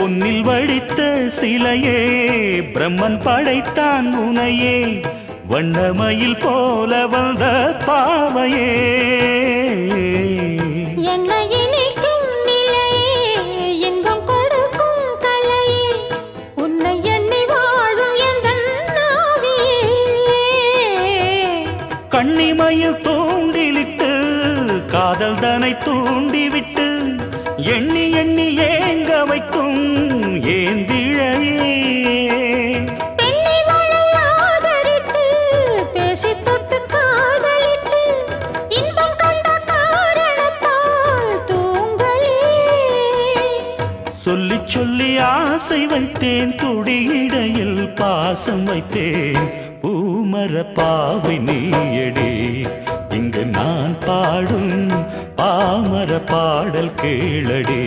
பொன்னில் வடித்த சிலையே பிரம்மன் படைத்தான் உனையே வண்ணமயில் போல வந்த பாவையே கண்ணிமையில் தூண்டிலிட்டு காதல் தனை தூண்டிவிட்டு எண்ணி எண்ணி ஏங்க வைக்கும் ஏந்திழையே பேசி தொட்டு காதலித்து இன்பம் கண்ட காரணத்தால் தூங்கலே சொல்லி சொல்லி ஆசை வைத்தேன் துடியிடையில் பாசம் வைத்தேன் பூமர பாவை நீயடி இங்கு நான் பாடும் பாமர பாடல் கேளடி.